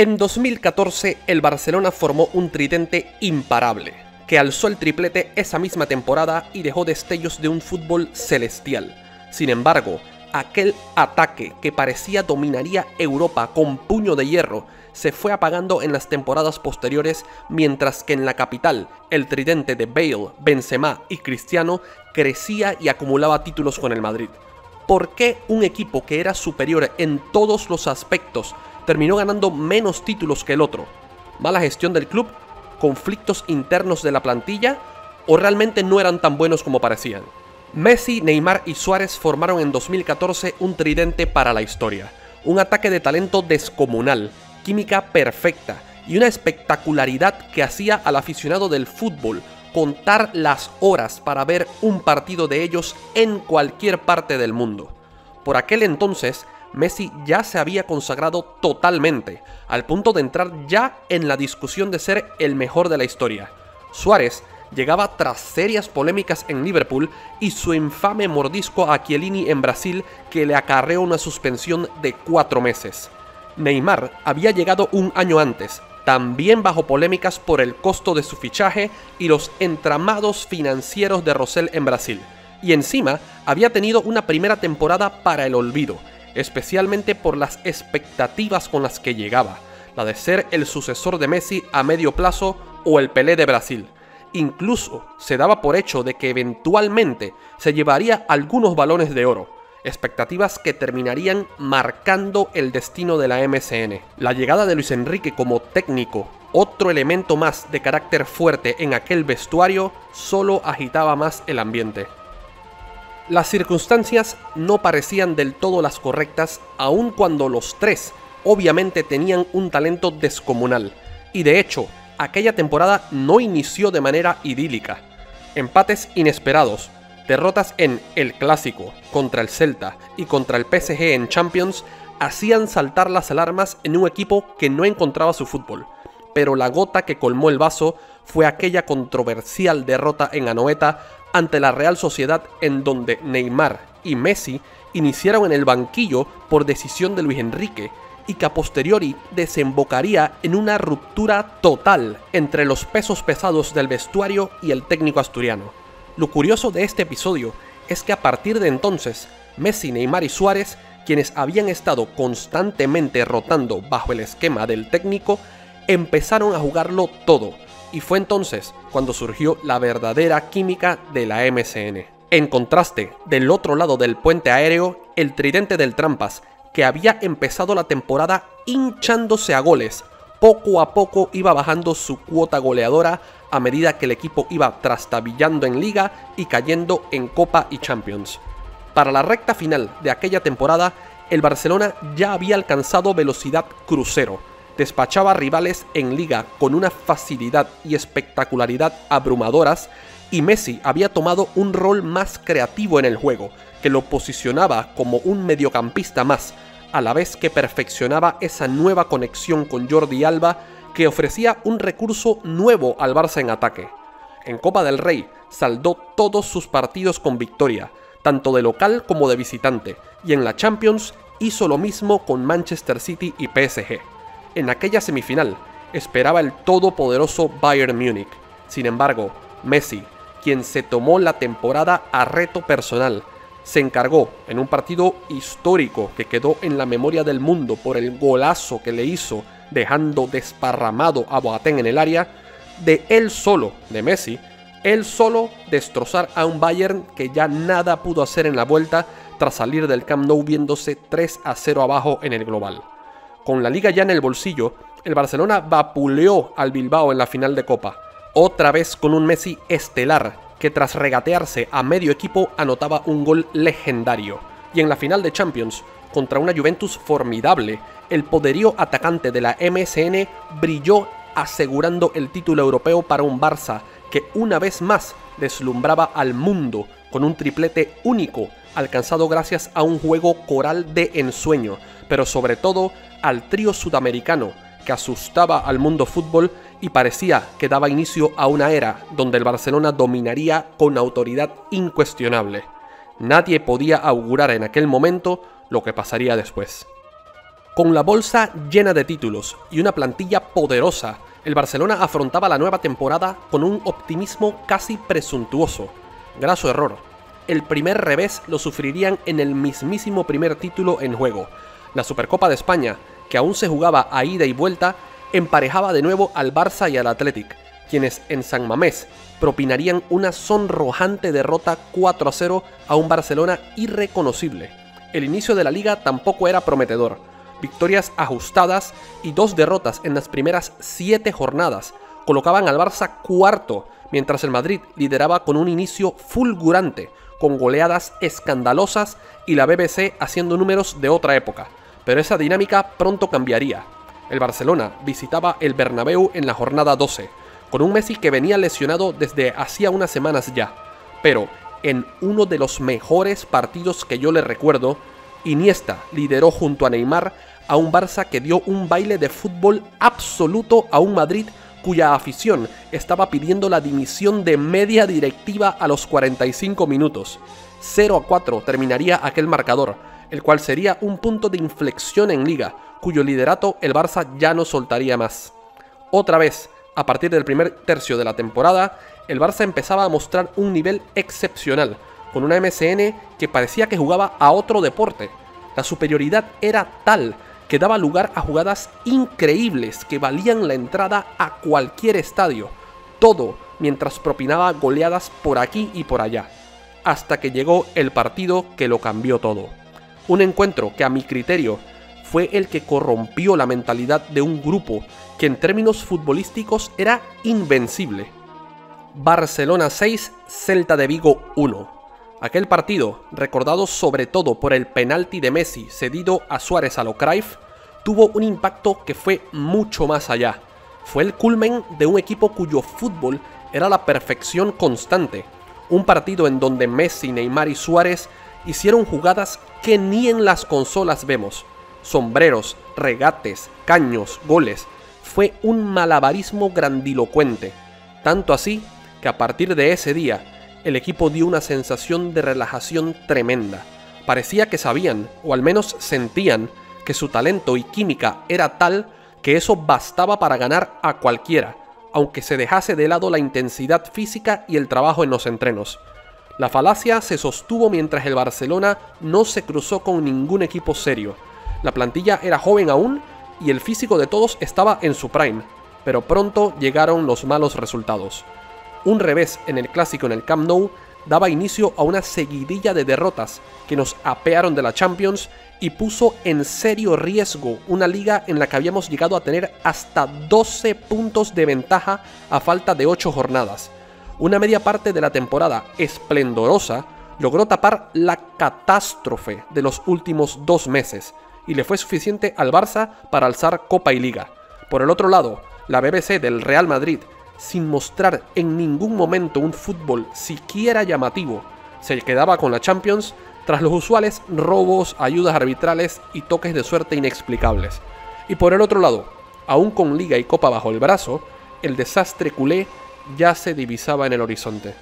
En 2014, el Barcelona formó un tridente imparable, que alzó el triplete esa misma temporada y dejó destellos de un fútbol celestial. Sin embargo, aquel ataque que parecía dominaría Europa con puño de hierro se fue apagando en las temporadas posteriores, mientras que en la capital, el tridente de Bale, Benzema y Cristiano crecía y acumulaba títulos con el Madrid. ¿Por qué un equipo que era superior en todos los aspectos terminó ganando menos títulos que el otro? ¿Mala gestión del club? ¿Conflictos internos de la plantilla? ¿O realmente no eran tan buenos como parecían? Messi, Neymar y Suárez formaron en 2014 un tridente para la historia. Un ataque de talento descomunal, química perfecta y una espectacularidad que hacía al aficionado del fútbol contar las horas para ver un partido de ellos en cualquier parte del mundo. Por aquel entonces, Messi ya se había consagrado totalmente, al punto de entrar ya en la discusión de ser el mejor de la historia. Suárez llegaba tras serias polémicas en Liverpool y su infame mordisco a Chiellini en Brasil, que le acarreó una suspensión de 4 meses. Neymar había llegado un año antes, también bajo polémicas por el costo de su fichaje y los entramados financieros de Rosell en Brasil, y encima había tenido una primera temporada para el olvido, especialmente por las expectativas con las que llegaba, la de ser el sucesor de Messi a medio plazo o el Pelé de Brasil. Incluso se daba por hecho de que eventualmente se llevaría algunos balones de oro, expectativas que terminarían marcando el destino de la MSN. La llegada de Luis Enrique como técnico, otro elemento más de carácter fuerte en aquel vestuario, solo agitaba más el ambiente. Las circunstancias no parecían del todo las correctas, aun cuando los tres obviamente tenían un talento descomunal, y de hecho, aquella temporada no inició de manera idílica. Empates inesperados, derrotas en El Clásico, contra el Celta y contra el PSG en Champions hacían saltar las alarmas en un equipo que no encontraba su fútbol. Pero la gota que colmó el vaso fue aquella controversial derrota en Anoeta ante la Real Sociedad, en donde Neymar y Messi iniciaron en el banquillo por decisión de Luis Enrique, y que a posteriori desembocaría en una ruptura total entre los pesos pesados del vestuario y el técnico asturiano. Lo curioso de este episodio es que a partir de entonces, Messi, Neymar y Suárez, quienes habían estado constantemente rotando bajo el esquema del técnico, empezaron a jugarlo todo, y fue entonces cuando surgió la verdadera química de la MSN. En contraste, del otro lado del puente aéreo, el tridente del Trampas, que había empezado la temporada hinchándose a goles, poco a poco iba bajando su cuota goleadora a medida que el equipo iba trastabillando en Liga y cayendo en Copa y Champions. Para la recta final de aquella temporada, el Barcelona ya había alcanzado velocidad crucero, despachaba rivales en Liga con una facilidad y espectacularidad abrumadoras, y Messi había tomado un rol más creativo en el juego, que lo posicionaba como un mediocampista más, a la vez que perfeccionaba esa nueva conexión con Jordi Alba, que ofrecía un recurso nuevo al Barça en ataque. En Copa del Rey saldó todos sus partidos con victoria, tanto de local como de visitante, y en la Champions hizo lo mismo con Manchester City y PSG. En aquella semifinal esperaba el todopoderoso Bayern Múnich. Sin embargo, Messi, quien se tomó la temporada a reto personal, se encargó, en un partido histórico que quedó en la memoria del mundo por el golazo que le hizo dejando desparramado a Boateng en el área, de él solo, de Messi, él solo destrozar a un Bayern que ya nada pudo hacer en la vuelta tras salir del Camp Nou viéndose 3-0 abajo en el global. Con la Liga ya en el bolsillo, el Barcelona vapuleó al Bilbao en la final de Copa, otra vez con un Messi estelar, que tras regatearse a medio equipo anotaba un gol legendario. Y en la final de Champions, contra una Juventus formidable, el poderío atacante de la MSN brilló asegurando el título europeo para un Barça que una vez más deslumbraba al mundo con un triplete único, alcanzado gracias a un juego coral de ensueño, pero sobre todo al trío sudamericano que asustaba al mundo fútbol y parecía que daba inicio a una era donde el Barcelona dominaría con autoridad incuestionable. Nadie podía augurar en aquel momento lo que pasaría después. Con la bolsa llena de títulos y una plantilla poderosa, el Barcelona afrontaba la nueva temporada con un optimismo casi presuntuoso. Graso error. El primer revés lo sufrirían en el mismísimo primer título en juego. La Supercopa de España, que aún se jugaba a ida y vuelta, emparejaba de nuevo al Barça y al Athletic, quienes en San Mamés propinarían una sonrojante derrota 4-0 a un Barcelona irreconocible. El inicio de la liga tampoco era prometedor. Victorias ajustadas y 2 derrotas en las primeras 7 jornadas colocaban al Barça cuarto, mientras el Madrid lideraba con un inicio fulgurante, con goleadas escandalosas y la BBC haciendo números de otra época. Pero esa dinámica pronto cambiaría. El Barcelona visitaba el Bernabéu en la jornada 12, con un Messi que venía lesionado desde hacía unas semanas ya, pero en uno de los mejores partidos que yo le recuerdo, Iniesta lideró junto a Neymar a un Barça que dio un baile de fútbol absoluto a un Madrid cuya afición estaba pidiendo la dimisión de media directiva a los 45 minutos. 0-4 terminaría aquel marcador, el cual sería un punto de inflexión en Liga, cuyo liderato el Barça ya no soltaría más. Otra vez, a partir del primer tercio de la temporada, el Barça empezaba a mostrar un nivel excepcional, con una MSN que parecía que jugaba a otro deporte. La superioridad era tal que daba lugar a jugadas increíbles que valían la entrada a cualquier estadio, todo mientras propinaba goleadas por aquí y por allá, hasta que llegó el partido que lo cambió todo. Un encuentro que a mi criterio fue el que corrompió la mentalidad de un grupo que en términos futbolísticos era invencible. Barcelona 6, Celta de Vigo 1. Aquel partido, recordado sobre todo por el penalti de Messi cedido a Suárez a lo Cruyff, tuvo un impacto que fue mucho más allá. Fue el culmen de un equipo cuyo fútbol era la perfección constante. Un partido en donde Messi, Neymar y Suárez hicieron jugadas que ni en las consolas vemos. Sombreros, regates, caños, goles. Fue un malabarismo grandilocuente. Tanto así que a partir de ese día, el equipo dio una sensación de relajación tremenda. Parecía que sabían, o al menos sentían, que su talento y química era tal que eso bastaba para ganar a cualquiera, aunque se dejase de lado la intensidad física y el trabajo en los entrenos. La falacia se sostuvo mientras el Barcelona no se cruzó con ningún equipo serio. La plantilla era joven aún y el físico de todos estaba en su prime, pero pronto llegaron los malos resultados. Un revés en el clásico en el Camp Nou daba inicio a una seguidilla de derrotas que nos apearon de la Champions y puso en serio riesgo una liga en la que habíamos llegado a tener hasta 12 puntos de ventaja a falta de 8 jornadas. Una media parte de la temporada esplendorosa logró tapar la catástrofe de los últimos 2 meses y le fue suficiente al Barça para alzar Copa y Liga. Por el otro lado, la BBC del Real Madrid, sin mostrar en ningún momento un fútbol siquiera llamativo, se quedaba con la Champions tras los usuales robos, ayudas arbitrales y toques de suerte inexplicables. Y por el otro lado, aún con Liga y Copa bajo el brazo, el desastre culé ya se divisaba en el horizonte.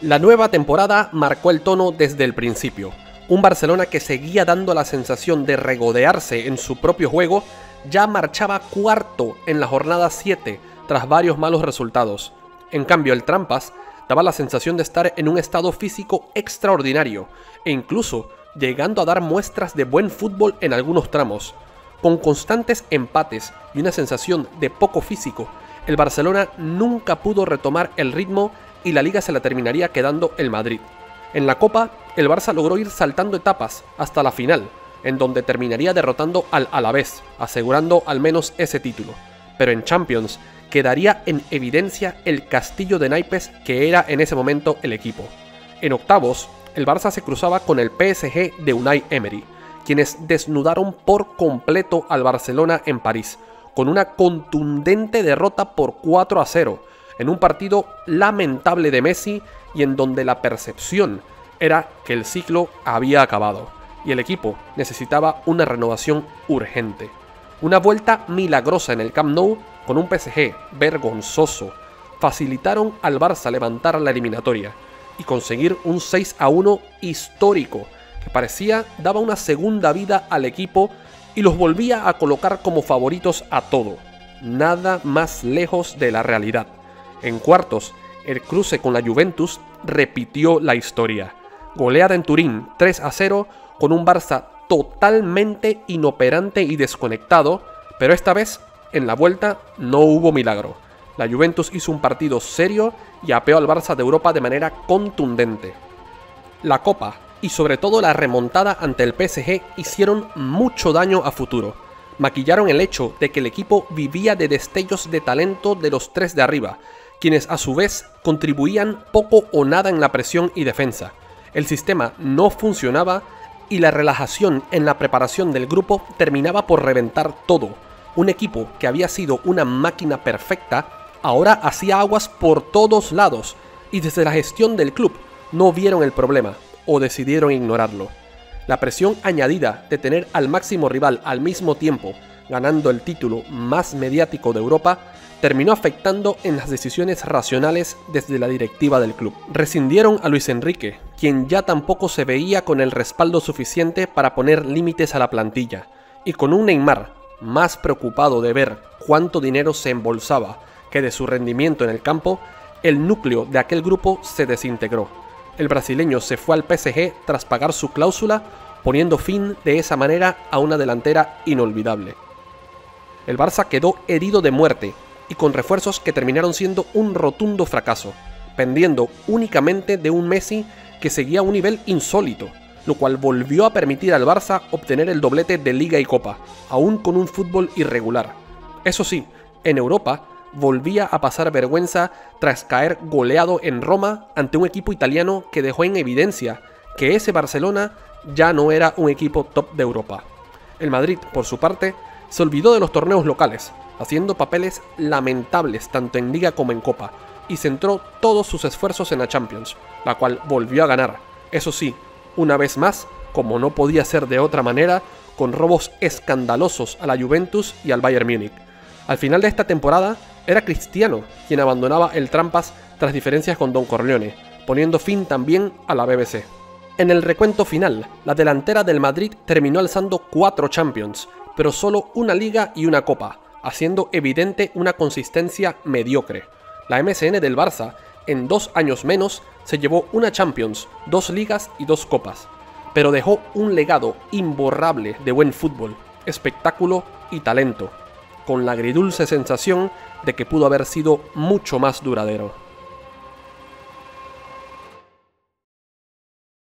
La nueva temporada marcó el tono desde el principio. Un Barcelona que seguía dando la sensación de regodearse en su propio juego, ya marchaba cuarto en la jornada 7 tras varios malos resultados. En cambio, el Trampas daba la sensación de estar en un estado físico extraordinario e incluso llegando a dar muestras de buen fútbol en algunos tramos. Con constantes empates y una sensación de poco físico, el Barcelona nunca pudo retomar el ritmo y la Liga se la terminaría quedando el Madrid. En la Copa, el Barça logró ir saltando etapas hasta la final, en donde terminaría derrotando al Alavés, asegurando al menos ese título. Pero en Champions quedaría en evidencia el castillo de naipes que era en ese momento el equipo. En octavos, el Barça se cruzaba con el PSG de Unai Emery, quienes desnudaron por completo al Barcelona en París, con una contundente derrota por 4-0, en un partido lamentable de Messi y en donde la percepción era que el ciclo había acabado y el equipo necesitaba una renovación urgente. Una vuelta milagrosa en el Camp Nou con un PSG vergonzoso facilitaron al Barça levantar la eliminatoria y conseguir un 6-1 histórico que parecía daba una segunda vida al equipo y los volvía a colocar como favoritos a todo. Nada más lejos de la realidad. En cuartos, el cruce con la Juventus repitió la historia. Goleada en Turín 3-0 con un Barça totalmente inoperante y desconectado, pero esta vez en la vuelta no hubo milagro. La Juventus hizo un partido serio y apeó al Barça de Europa de manera contundente. La Copa y sobre todo la remontada ante el PSG hicieron mucho daño a futuro. Maquillaron el hecho de que el equipo vivía de destellos de talento de los tres de arriba, quienes a su vez contribuían poco o nada en la presión y defensa. El sistema no funcionaba y la relajación en la preparación del grupo terminaba por reventar todo. Un equipo que había sido una máquina perfecta, ahora hacía aguas por todos lados, y desde la gestión del club no vieron el problema o decidieron ignorarlo. La presión añadida de tener al máximo rival al mismo tiempo ganando el título más mediático de Europa terminó afectando en las decisiones racionales desde la directiva del club. Rescindieron a Luis Enrique, quien ya tampoco se veía con el respaldo suficiente para poner límites a la plantilla, y con un Neymar más preocupado de ver cuánto dinero se embolsaba que de su rendimiento en el campo, el núcleo de aquel grupo se desintegró. El brasileño se fue al PSG tras pagar su cláusula, poniendo fin de esa manera a una delantera inolvidable. El Barça quedó herido de muerte y con refuerzos que terminaron siendo un rotundo fracaso, pendiendo únicamente de un Messi que seguía a un nivel insólito, lo cual volvió a permitir al Barça obtener el doblete de Liga y Copa, aún con un fútbol irregular. Eso sí, en Europa volvía a pasar vergüenza tras caer goleado en Roma ante un equipo italiano que dejó en evidencia que ese Barcelona ya no era un equipo top de Europa. El Madrid, por su parte, se olvidó de los torneos locales, haciendo papeles lamentables tanto en Liga como en Copa, y centró todos sus esfuerzos en la Champions, la cual volvió a ganar, eso sí, una vez más, como no podía ser de otra manera, con robos escandalosos a la Juventus y al Bayern Múnich. Al final de esta temporada, era Cristiano quien abandonaba el Trampas tras diferencias con Don Corleone, poniendo fin también a la BBC. En el recuento final, la delantera del Madrid terminó alzando 4 Champions, pero solo una Liga y una Copa, haciendo evidente una consistencia mediocre. La MSN del Barça, en 2 años menos, se llevó una Champions, 2 Ligas y 2 Copas, pero dejó un legado imborrable de buen fútbol, espectáculo y talento, con la agridulce sensación de que pudo haber sido mucho más duradero.